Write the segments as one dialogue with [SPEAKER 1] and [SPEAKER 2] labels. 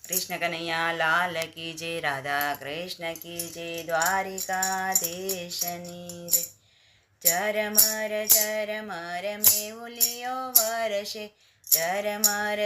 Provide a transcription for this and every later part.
[SPEAKER 1] कृष्ण कन्हैया लाल की जय, राधा कृष्ण की जय, द्वारिकाधीशनी रे। झरमर मेहुलियो वरसे, झरमर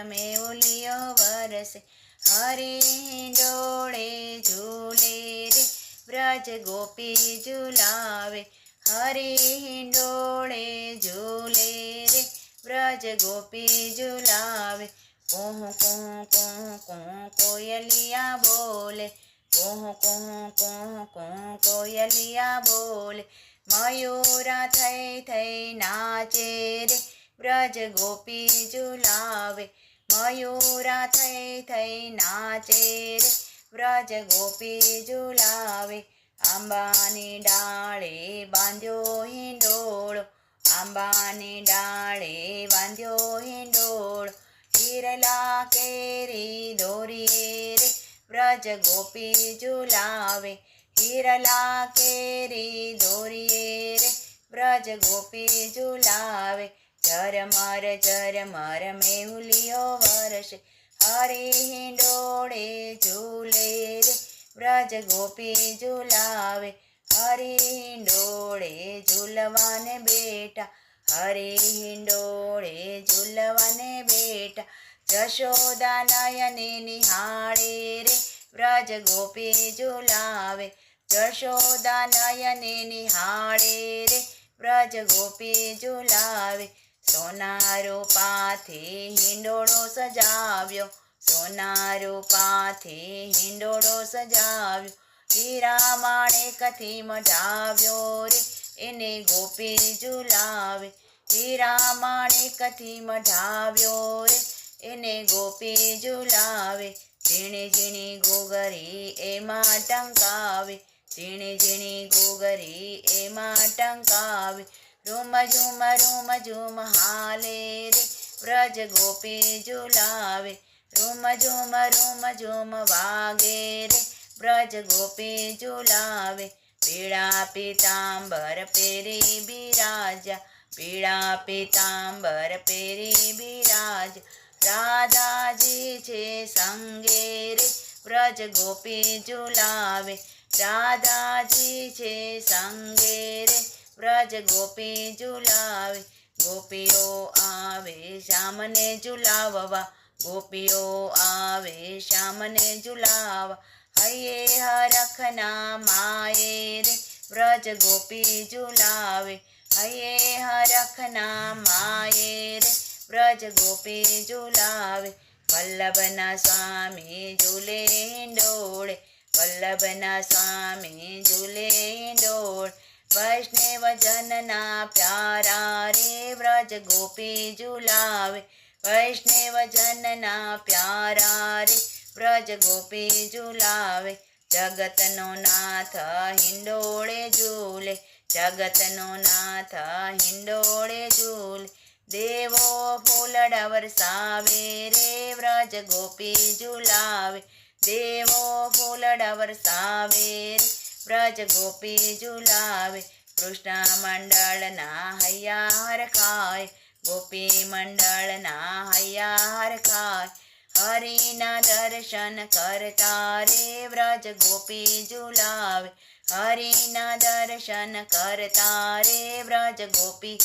[SPEAKER 1] मेहुलियो वरसे, हरे हिंडोळे झूले रे, ब्रज गोपी झुलावे, हरे हिंडोळे झूले रे, ब्रज गोपी झुलावे। कोहू कोहू कोहू कोहू कोयलिया बोले, कोहू कोहू कोहू कोहू कोयलिया बोले, मयूरा थई थई नाचे रे, ब्रज गोपी झुलावे, मयूरा थई थई नाचे रे, ब्रज गोपी झुलावे। आंबानी डाळे बांध्यो हिंडोळो, आंबानी डाळे बांध्यो हिंडोळो, हिरला केरी दोरिये रे, ब्रज गोपी झुलावे, हिरला केरी दोरिये रे, ब्रज गोपी झुलावे। झरमर मेहुलियो वरसे, हरे हिंडोळे झूले रे, ब्रज गोपी झुलावे, हरे हिंडोळे झूलवाने बेटा, हरे हिंडोळे झूलवाने बेटा, जशोदा नयने निहाळे रे, ब्रज गोपी झुलावे, जशोदा नयने निहाळे रे, ब्रज गोपी झुलावे। सोना रूपाથી हिंडोळो सजाव्यो, सोना रूपाથી हिंडोळो सजाव्यो, हीरा माणેकથી મઢાવ્યો રે, એને ગોપી ઝુલાવે, હીરા માણેકથી મઢાવ્યો રે, એને ગોપી ઝુલાવે। ઝીણી ઝીણી ઘૂઘરી એમાં ટંકાવે, ઝીણી ઝીણી ઘૂઘરી એમાં ટંકાવે, રૂમ ઝૂમ હાલે રે, ब्रज गोपी झुलावे, रूम झूम वागे रे, ब्रज गोपी झुलावे। पीड़ा पीतांबर पेरी बिराजा, पीड़ा पीतांबर पेरी बिराज, राधाजी छे संगे रे, ब्रज गोपी झुलावे, राधाजी छे संगे रे, ब्रज गोपी झुलावे। गोपीओ आवे श्यामने झुलाववा, गोपीओ आवे श्यामने झुलावा, हये हरखना माये रे, ब्रज गोपी झुलावे, हये हरखना माये रे, ब्रज गोपी झुलावे। वल्लभना स्वामी झूले हिंडोळे, वल्लभना स्वामी झूले हिंडोळे, वैष्णव जनना प्यारा रे, ब्रज गोपी झुलावे, वैष्णव जनना प्यारा रे, ब्रज गोपी झुलावे। जगतनो नाथ हिंडोळे झूले, जगतनो नाथ हिंडोळे झूले, देवो फूलड़ा वरसावे रे, ब्रज गोपी झुलावे, देवो फूलड़ा वरसावे रे, ब्रज गोपी झुलावे। कृष्ण मंडलना हैया हरखाय, गोपी मंडलना हैया हरखाय, हरिना दर्शन करता रे, ब्रज गोपी झुलावे, हरिना दर्शन करता रे, ब्रज गोपी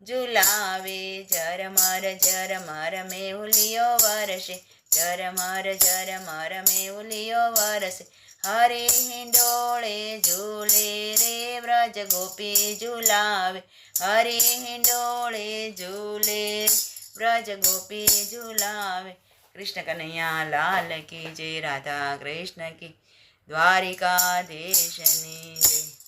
[SPEAKER 1] झुलावे। झरमर मेहुलियो वरसे, झरमर मेहुलियो वरसे, हरे हिंडोळे झूले रे, ब्रज गोपी झुलावे, हरे हिंडोळे झूले रे, ब्रज गोपी झुलावे। कृष्ण कन्हैया लाल की जय, राधा कृष्ण की, द्वारिकाधीशनी जय।